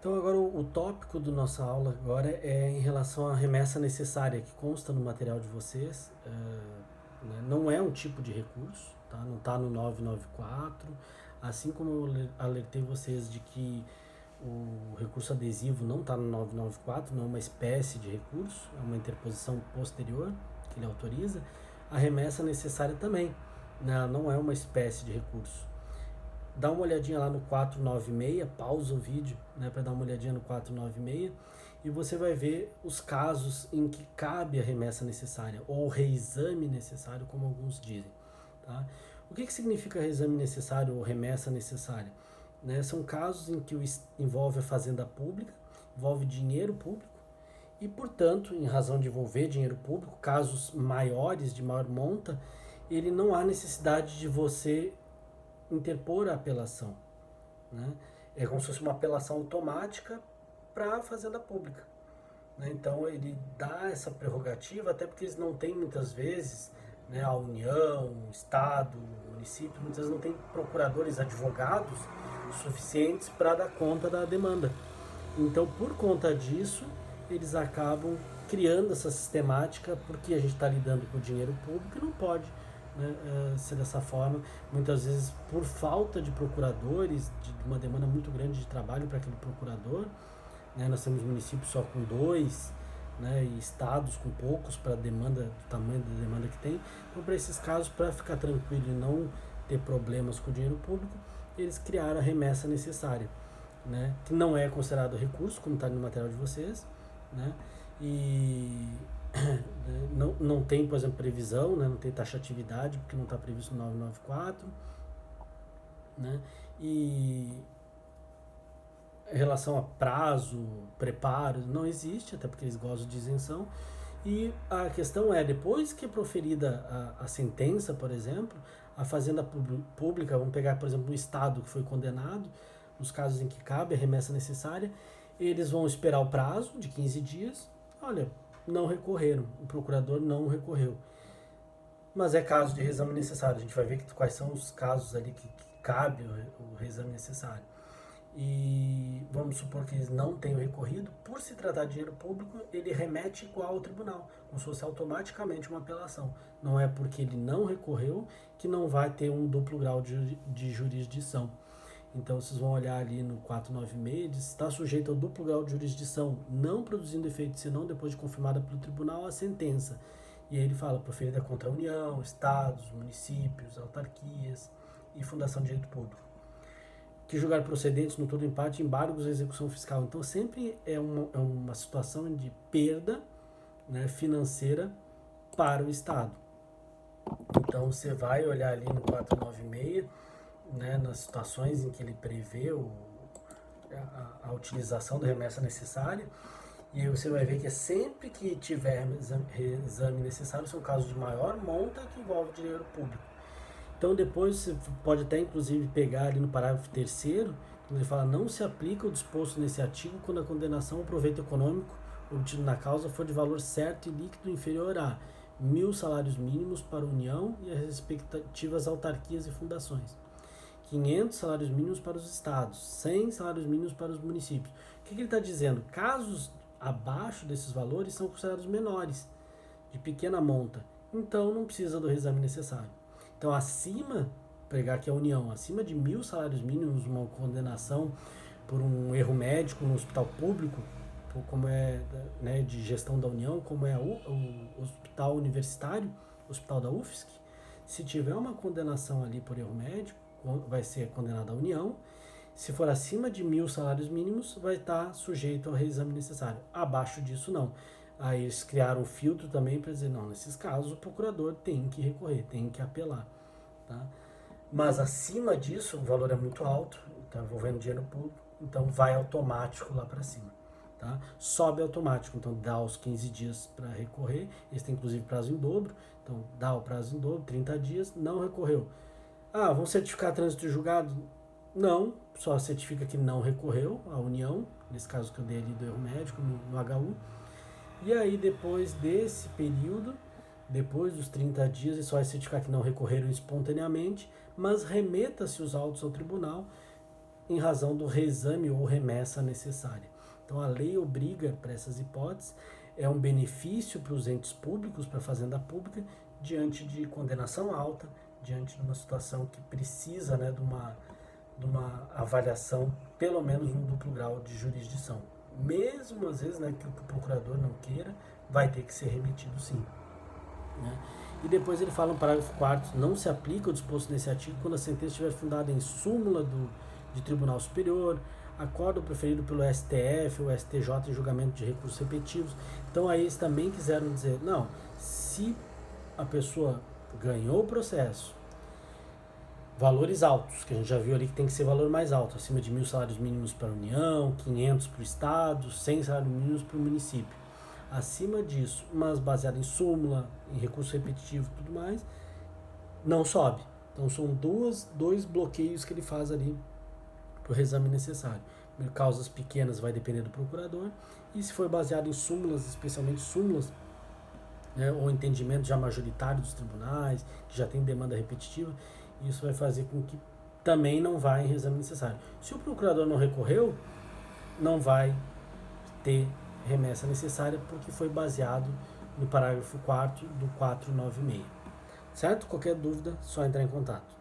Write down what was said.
Então agora o tópico da nossa aula agora é em relação à remessa necessária, que consta no material de vocês. Né, não é um tipo de recurso, tá? Não está no 994, assim como eu alertei vocês de que o recurso adesivo não está no 994, não é uma espécie de recurso, é uma interposição posterior que ele autoriza. A remessa necessária também, né? Não é uma espécie de recurso. Dá uma olhadinha lá no 496, pausa o vídeo, né, para dar uma olhadinha no 496 e você vai ver os casos em que cabe a remessa necessária ou reexame necessário, como alguns dizem. Tá? O que significa reexame necessário ou remessa necessária? Né, são casos em que envolve a fazenda pública, envolve dinheiro público e, portanto, em razão de envolver dinheiro público, casos maiores, de maior monta, ele não há necessidade de você interpor a apelação. Né? É como se fosse uma apelação automática para a fazenda pública. Né? Então ele dá essa prerrogativa, até porque eles não têm muitas vezes, né, a União, o Estado, o município, muitas vezes não tem procuradores, advogados suficientes para dar conta da demanda. Então, por conta disso, eles acabam criando essa sistemática, porque a gente está lidando com o dinheiro público e não pode, né, ser dessa forma. Muitas vezes, por falta de procuradores, de uma demanda muito grande de trabalho para aquele procurador, né, nós temos municípios só com dois, né, e estados com poucos para demanda, do tamanho da demanda que tem. Então, para esses casos, para ficar tranquilo e não ter problemas com o dinheiro público, eles criaram a remessa necessária, né, que não é considerado recurso, como está no material de vocês, né, e não tem, por exemplo, previsão, né, não tem taxatividade, porque não está previsto no 994, né, e em relação a prazo, preparo, não existe, até porque eles gozam de isenção. E a questão é, depois que é proferida a sentença, por exemplo, a fazenda pública, vamos pegar, por exemplo, um estado que foi condenado, nos casos em que cabe a remessa necessária, eles vão esperar o prazo de 15 dias. Olha, não recorreram, o procurador não recorreu. Mas é caso de reexame necessário, a gente vai ver quais são os casos ali que cabe o reexame necessário. E vamos supor que eles não tenham recorrido, por se tratar de dinheiro público, ele remete igual ao tribunal, como se fosse automaticamente uma apelação. Não é porque ele não recorreu que não vai ter um duplo grau de jurisdição. Então vocês vão olhar ali no 496, diz, está sujeito ao duplo grau de jurisdição, não produzindo efeito senão depois de confirmada pelo tribunal a sentença. E aí ele fala, proferida contra a União, estados, municípios, autarquias e fundação de direito público, que julgar procedentes no todo empate, embargos à execução fiscal. Então sempre é uma situação de perda, né, financeira para o Estado. Então você vai olhar ali no 496, né, nas situações em que ele prevê a utilização da remessa necessária, e aí você vai ver que sempre que tiver exame necessário, são casos de maior monta que envolve dinheiro público. Então depois você pode até inclusive pegar ali no parágrafo 3º, ele fala, não se aplica o disposto nesse artigo quando a condenação ou proveito econômico obtido na causa for de valor certo e líquido inferior a 1.000 salários mínimos para a União e as respectivas autarquias e fundações, 500 salários mínimos para os estados, 100 salários mínimos para os municípios. O que ele está dizendo? Casos abaixo desses valores são considerados menores, de pequena monta, então não precisa do reexame necessário. Então, acima, pegar aqui a União, acima de 1.000 salários mínimos, uma condenação por um erro médico no hospital público, como é, né, de gestão da União, como é o hospital universitário, hospital da UFSC, se tiver uma condenação ali por erro médico, vai ser condenada a União. Se for acima de 1.000 salários mínimos, vai estar sujeito ao reexame necessário. Abaixo disso, não. Aí eles criaram um filtro também para dizer, não, nesses casos o procurador tem que recorrer, tem que apelar. Tá? Mas acima disso, o valor é muito alto, está envolvendo dinheiro público, então vai automático lá para cima. Tá? Sobe automático, então dá os 15 dias para recorrer, eles têm inclusive prazo em dobro, então dá o prazo em dobro, 30 dias, não recorreu. Ah, vão certificar trânsito de julgado? Não, só certifica que não recorreu à União, nesse caso que eu dei ali do erro médico, no HU. E aí, depois desse período, depois dos 30 dias, ele só vai certificar que não recorreram espontaneamente, mas remeta-se os autos ao tribunal em razão do reexame ou remessa necessária. Então a lei obriga para essas hipóteses, é um benefício para os entes públicos, para a fazenda pública, diante de condenação alta, diante de uma situação que precisa, né, de uma avaliação, pelo menos um duplo grau de jurisdição. Mesmo às vezes, né, que o procurador não queira, vai ter que ser remetido sim. Né? E depois ele fala no parágrafo 4º, não se aplica o disposto nesse artigo quando a sentença estiver fundada em súmula de Tribunal Superior, acordo preferido pelo STF ou STJ em julgamento de recursos repetitivos. Então aí eles também quiseram dizer, não, se a pessoa ganhou o processo, valores altos, que a gente já viu ali que tem que ser valor mais alto, acima de 1.000 salários mínimos para a União, 500 para o Estado, 100 salários mínimos para o município. Acima disso, mas baseado em súmula, em recurso repetitivo e tudo mais, não sobe. Então são dois bloqueios que ele faz ali para o reexame necessário. Causas pequenas vai depender do procurador, e se for baseado em súmulas, especialmente súmulas, né, ou entendimento já majoritário dos tribunais, que já tem demanda repetitiva, isso vai fazer com que também não vá em reexame necessário. Se o procurador não recorreu, não vai ter remessa necessária, porque foi baseado no parágrafo 4º do 496. Certo? Qualquer dúvida, só entrar em contato.